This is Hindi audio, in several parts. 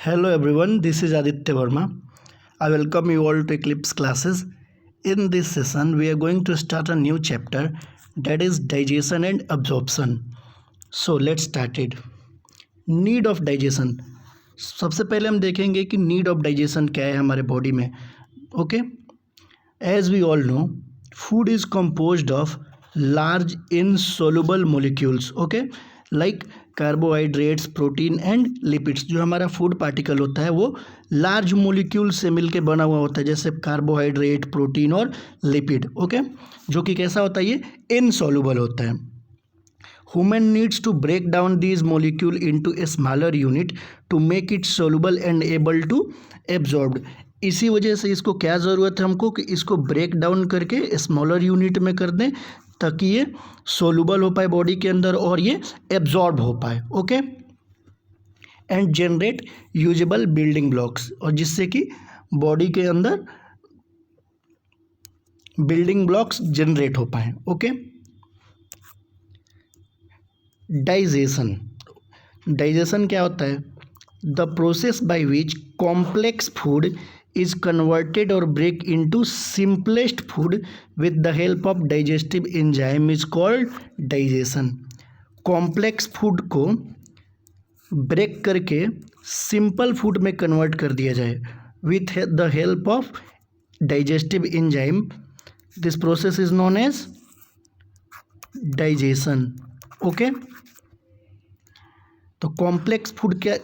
Hello everyone, this is Aditya Verma. I welcome you all to Eclipse classes. In this session, we are going to start a new chapter that is digestion and absorption. So let's start it. Need of digestion. सबसे पहले हम देखेंगे कि नीड ऑफ डाइजेशन क्या है हमारे बॉडी में. Okay, as we all know food is composed of large insoluble molecules. Okay, like carbohydrates, protein and lipids. जो हमारा फूड पार्टिकल होता है वो लार्ज मोलिक्यूल से मिलके बना हुआ होता है, जैसे कार्बोहाइड्रेट, प्रोटीन और लिपिड. ओके, जो कि कैसा होता है, ये इनसोल्युबल होता है. Human needs to break down these molecule into a smaller unit to make it soluble and able to absorbed. इसी वजह से इसको क्या ज़रूरत है हमको कि इसको ब्रेक डाउन करके स्मॉलर यूनिट में कर दें ताकि ये सोलूबल हो पाए बॉडी के अंदर और ये एब्जॉर्ब हो पाए. Okay, and generate usable building blocks, और जिससे कि बॉडी के अंदर बिल्डिंग ब्लॉक्स जनरेट हो पाए. ओके, डाइजेशन क्या होता है? The process by which complex food is converted और break into simplest food with the help of digestive enzyme is called digestion. Complex food को ब्रेक करके सिंपल फूड में कन्वर्ट कर दिया जाए with the help of digestive enzyme. This process is known as digestion. Okay, तो कॉम्प्लेक्स फूड क्या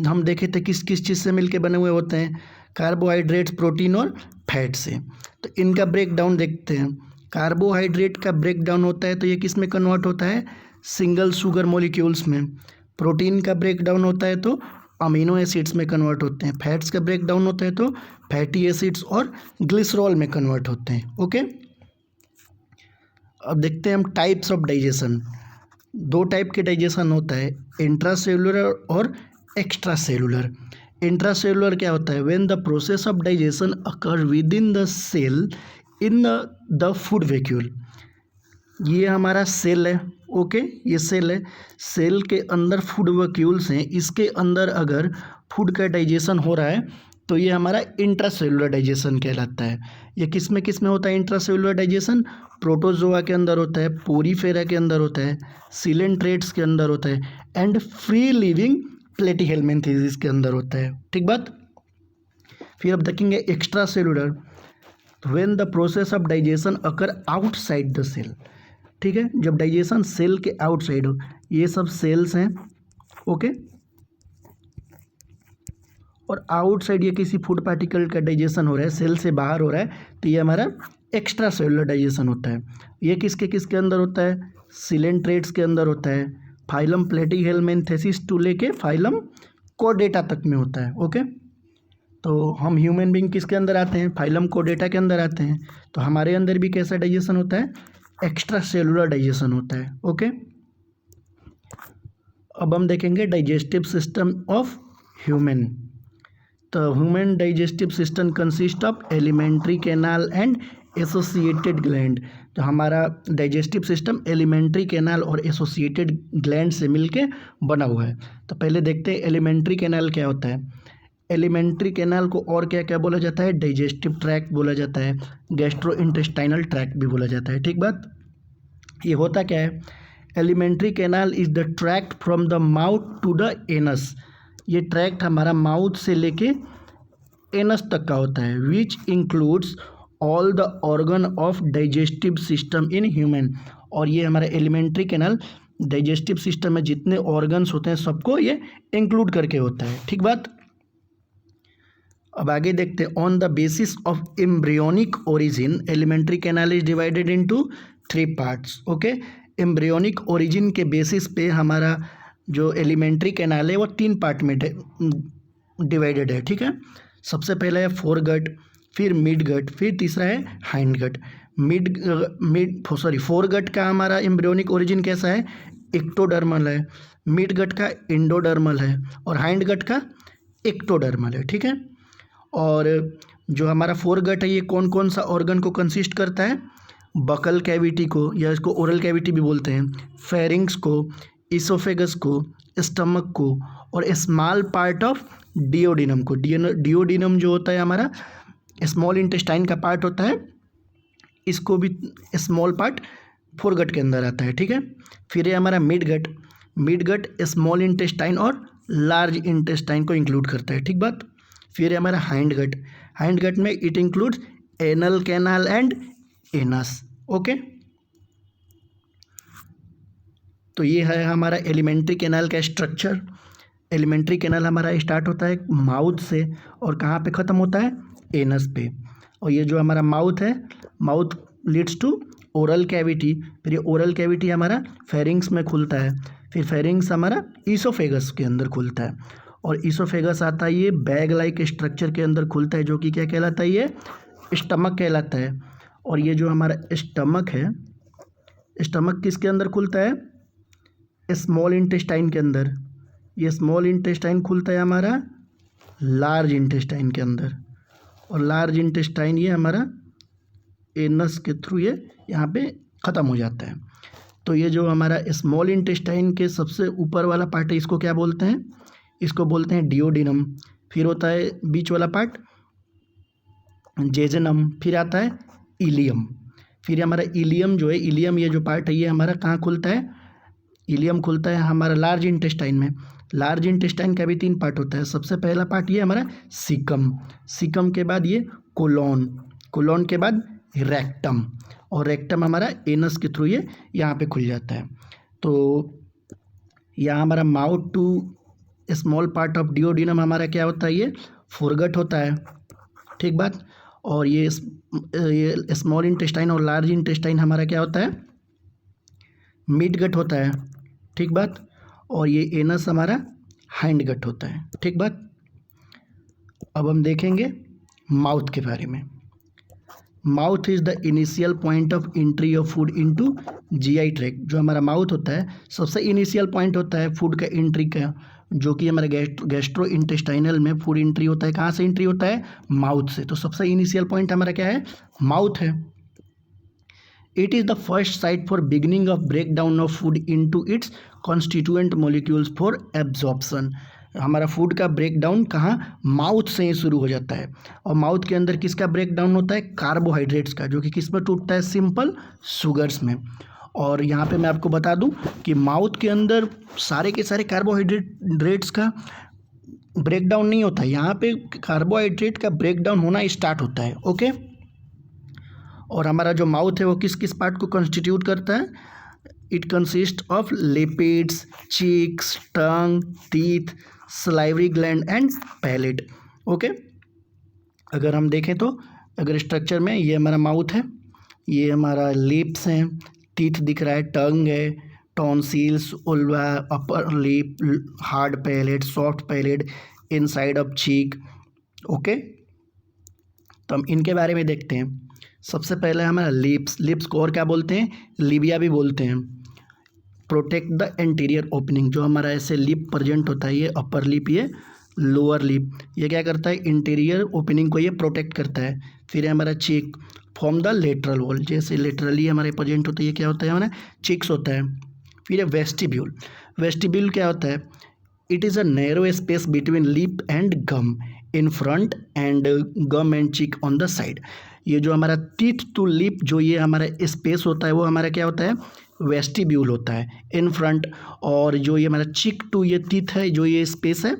हम देखे थे किस किस चीज़ से मिलके बने हुए होते हैं? कार्बोहाइड्रेट्स, प्रोटीन और फैट से. तो इनका ब्रेक डाउन देखते हैं. कार्बोहाइड्रेट का ब्रेक डाउन होता है तो ये किस में कन्वर्ट होता है? सिंगल शुगर मॉलिक्यूल्स में. प्रोटीन का ब्रेक डाउन होता है तो अमीनो एसिड्स में कन्वर्ट होते हैं. फैट्स का ब्रेक डाउन होता है तो फैटी एसिड्स और ग्लिसरॉल में कन्वर्ट होते हैं. ओके, अब देखते हैं हम टाइप्स ऑफ डाइजेशन. दो टाइप के डाइजेशन होता है, इंट्रासेलुलर और एक्स्ट्रा सेलुलर. इंट्रासेलुलर क्या होता है? When the process of digestion occur within the cell in the food vacuole. ये हमारा सेल है. ओके, ये सेल है. सेल के अंदर फूड वैक्यूल्स हैं. इसके अंदर अगर फूड का डाइजेशन हो रहा है तो ये हमारा इंट्रासेलुलर डाइजेशन कहलाता है. ये किस में होता है इंट्रासेलुलर डाइजेशन? प्रोटोजोआ के अंदर होता है, पोरीफेरा के अंदर होता है, सिलेंट्रेट्स के अंदर होता है एंड फ्री लिविंग प्लेटीहेल्मिन्थेसिस के अंदर होता है. ठीक बात. फिर अब देखेंगे extracellular. When the process of digestion occur outside the cell. ठीक है, जब डाइजेशन सेल के आउटसाइड हो. ये सब सेल्स हैं. ओके, और आउटसाइड ये किसी फूड पार्टिकल का डाइजेशन हो रहा है, सेल से बाहर हो रहा है, तो ये हमारा एक्स्ट्रा सेलुलर डाइजेशन होता है. ये किसके अंदर होता है? सिलेंट्रेट्स के अंदर होता है. फाइलम प्लेटीहेल्मिन्थेसिस टू लेके फाइलम कोर्डेटा तक में होता है. ओके, तो हम ह्यूमन बीइंग किसके अंदर आते हैं? फाइलम कोर्डेटा के अंदर आते हैं. तो हमारे अंदर भी कैसा डाइजेशन होता है? एक्स्ट्रा सेलुलर डाइजेशन होता है. ओके, अब हम देखेंगे डाइजेस्टिव सिस्टम ऑफ ह्यूमन. तो human digestive system consist of alimentary canal and associated gland. तो हमारा डाइजेस्टिव सिस्टम एलिमेंट्री कैनाल और एसोसिएटेड ग्लैंड से मिलके बना हुआ है. तो पहले देखते हैं एलिमेंट्री कैनाल क्या होता है. एलिमेंट्री कैनाल को और क्या क्या बोला जाता है? डाइजेस्टिव ट्रैक्ट बोला जाता है, गैस्ट्रो इंटेस्टाइनल ट्रैक्ट भी बोला जाता है. ठीक बात. ये होता क्या है? Alimentary canal is the tract from the mouth to the anus. ये ट्रैक्ट हमारा माउथ से लेके एनस तक का होता है. Which includes all the organ of digestive system in human. और ये हमारा एलिमेंट्री कैनाल डाइजेस्टिव सिस्टम में जितने ऑर्गन्स होते हैं सबको ये इंक्लूड करके होता है. ठीक बात. अब आगे देखते हैं. On the basis of embryonic origin elementary canal is divided into 3 parts. Okay, embryonic origin के बेसिस पे हमारा जो एलिमेंट्री कैनाल है वो 3 पार्ट में डिवाइडेड है. ठीक है, सबसे पहला है फोरगट, फिर मिड गट, फिर तीसरा है हाइंड गट. फोरगट का हमारा एम्ब्रियोनिक ओरिजिन कैसा है? एक्टोडर्मल है. मिड गट का एंडोडर्मल है और हाइंड गट का एक्टोडर्मल है. ठीक है, और जो हमारा फोरगट है ये कौन कौन सा ऑर्गन को कंसिस्ट करता है? बकल कैविटी को, या इसको ओरल कैविटी भी बोलते हैं, फेरिंग्स को, इसोफेगस को, स्टमक को और स्मॉल पार्ट ऑफ डिओडिनम को। डिओडिनम जो होता है हमारा स्मॉल इंटेस्टाइन का पार्ट होता है, इसको भी स्मॉल पार्ट फोरगट के अंदर आता है, ठीक है। फिर ये हमारा मिडगट, मिडगट स्मॉल इंटेस्टाइन और लार्ज इंटेस्टाइन को इंक्लूड करता है, ठीक बात। फिर है हमारा हाइंडगट, हाइंडगट में it includes anal canal and anus, okay. तो ये है हमारा एलिमेंट्री कैनाल का स्ट्रक्चर। एलिमेंट्री कैनाल हमारा स्टार्ट होता है माउथ से और कहाँ पे ख़त्म होता है, एनस पे। और ये जो हमारा माउथ है, mouth leads to oral cavity, फिर ये ओरल कैविटी हमारा फेरिंग्स में खुलता है, फिर फेरिंग्स हमारा ईसोफेगस के अंदर खुलता है, और ईसोफेगस आता है ये बैग लाइक स्ट्रक्चर के अंदर खुलता है, जो कि क्या कहलाता है, ये स्टमक कहलाता है। और ये जो हमारा स्टमक है, स्टमक किसके अंदर खुलता है, स्मॉल इंटेस्टाइन के अंदर। ये स्मॉल इंटेस्टाइन खुलता है हमारा लार्ज इंटेस्टाइन के अंदर, और लार्ज इंटेस्टाइन ये हमारा एनस के थ्रू ये यहाँ पे ख़त्म हो जाता है। तो ये जो हमारा स्मॉल इंटेस्टाइन के सबसे ऊपर वाला पार्ट है, इसको क्या बोलते हैं, इसको बोलते हैं डिओडिनम। फिर होता है बीच वाला पार्ट जेजनम, फिर आता है इलियम। फिर हमारा इलियम जो है, इलियम ये जो पार्ट है ये हमारा कहाँ खुलता है, इलियम खुलता है हमारा लार्ज इंटेस्टाइन में। लार्ज इंटेस्टाइन का भी 3 पार्ट होता है। सबसे पहला पार्ट ये हमारा सीकम, सीकम के बाद ये कोलोन, कोलोन के बाद रेक्टम, और रेक्टम हमारा एनस के थ्रू ये यहाँ पे खुल जाता है। तो यहाँ हमारा mouth to small part of duodenum हमारा क्या होता है, ये फोरगट होता है, ठीक बात। और ये स्मॉल इंटेस्टाइन और लार्ज इंटेस्टाइन हमारा क्या होता है, मिडगट होता है, ठीक बात। और ये एनस हमारा हाइंडगट होता है, ठीक बात। अब हम देखेंगे माउथ के बारे में। Mouth is the initial point of entry of food into GI tract. जो हमारा माउथ होता है सबसे इनिशियल पॉइंट होता है फूड का एंट्री का, जो कि हमारे गैस्ट्रो इंटेस्टाइनल में फूड एंट्री होता है। कहाँ से एंट्री होता है, माउथ से। तो सबसे इनिशियल पॉइंट हमारा क्या है, माउथ है। It is the first site for beginning of break down of food into its constituent molecules for absorption. हमारा फूड का ब्रेक डाउन कहाँ, माउथ से ही शुरू हो जाता है। और माउथ के अंदर किसका ब्रेक डाउन होता है, कार्बोहाइड्रेट्स का, जो कि किस में टूटता है, सिंपल शुगर्स में। और यहाँ पे मैं आपको बता दूँ कि माउथ के अंदर सारे के सारे कार्बोहाइड्रेट्स का ब्रेक डाउन नहीं होता है, यहाँ पे कार्बोहाइड्रेट का ब्रेक डाउन होना स्टार्ट होता है, ओके। और हमारा जो माउथ है वो किस किस पार्ट को कॉन्स्टिट्यूट करता है, it consist of lipids, cheeks, tongue, teeth, salivary gland and palate, okay. अगर हम देखें तो अगर स्ट्रक्चर में ये हमारा माउथ है, ये हमारा लिप्स हैं, टीथ दिख रहा है, टंग है, tonsils, uvula, upper lip, hard palate, soft palate, inside of cheek, okay. तो हम इनके बारे में देखते हैं। सबसे पहले हमारा लिप्स, लिप्स को और क्या बोलते हैं, लिबिया भी बोलते हैं। प्रोटेक्ट द एंटीरियर ओपनिंग, जो हमारा ऐसे लिप प्रेजेंट होता है, ये अपर लिप, ये लोअर लिप, ये क्या करता है, इंटीरियर ओपनिंग को ये प्रोटेक्ट करता है। फिर है हमारा चीक, फॉर्म द लेटरल वॉल, जैसे लेटरली हमारे प्रेजेंट होता है, ये क्या होता है हमारा चिक्स होता है। फिर है वेस्टिब्यूल, वेस्टिब्यूल क्या होता है, it is a narrow space between lip and gum in front and gum and cheek on the side. ये जो हमारा टीथ टू लिप जो ये हमारा स्पेस होता है वो हमारा क्या होता है, वेस्टिब्यूल होता है इन फ्रंट। और जो ये हमारा चिक टू ये टीथ है, जो ये स्पेस है,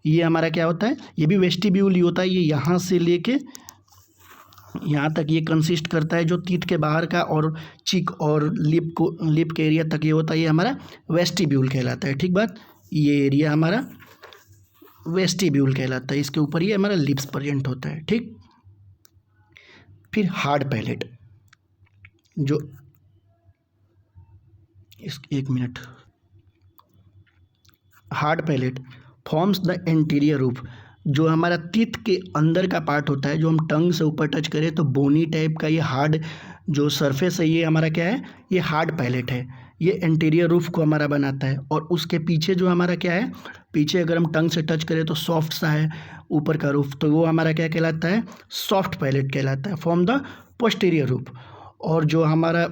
ये हमारा क्या होता है, ये भी वेस्टिब्यूल ही होता है। ये यहाँ से लेके यहाँ तक ये कंसिस्ट करता है, जो टीथ के बाहर का और चिक और लिप को, लिप के एरिया तक ये होता है, ये हमारा वेस्टिब्यूल कहलाता है, ठीक बात। ये एरिया हमारा वेस्टिब्यूल कहलाता है, इसके ऊपर ये हमारा लिप्स प्रेजेंट होता है, ठीक। फिर हार्ड पैलेट, जो एक minute, hard palate forms the anterior roof, जो हमारा टीथ के अंदर का पार्ट होता है, जो हम टंग से ऊपर टच करें तो बोनी टाइप का ये हार्ड जो सरफेस है, ये हमारा क्या है, ये हार्ड पैलेट है। ये एंटीरियर रूफ को हमारा बनाता है। और उसके पीछे जो हमारा क्या है, पीछे अगर हम टंग से टच करें तो सॉफ्ट सा है ऊपर का रूफ, तो वो हमारा क्या कहलाता है, सॉफ्ट पैलेट कहलाता है, फॉर्म द पोस्टीरियर रूफ। और जो हमारा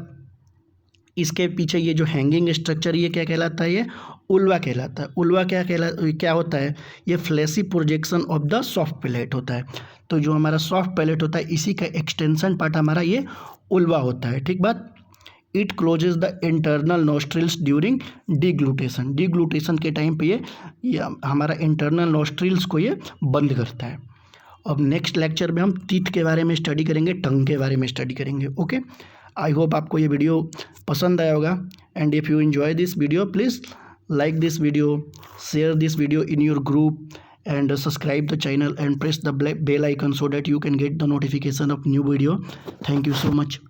इसके पीछे ये जो हैंगिंग स्ट्रक्चर ये क्या कहलाता है, ये उल्वा कहलाता है। उल्वा क्या होता है, ये fleshy projection of the soft palate होता है। तो जो हमारा सॉफ्ट पैलेट होता है इसी का एक्सटेंशन पार्ट हमारा ये उल्वा होता है, ठीक बात। It closes the internal nostrils during deglutition. Deglutition के टाइम पे ये हमारा इंटरनल नोस्ट्रिल्स को ये बंद करता है। अब नेक्स्ट लेक्चर में हम टीथ के बारे में स्टडी करेंगे, टंग के बारे में स्टडी करेंगे। ओके, आई होप आपको ये वीडियो पसंद आया होगा। And if you enjoy this video please like this video, share this video in your group, and subscribe the channel and press the bell icon so that you can get the notification of new video. Thank you so much.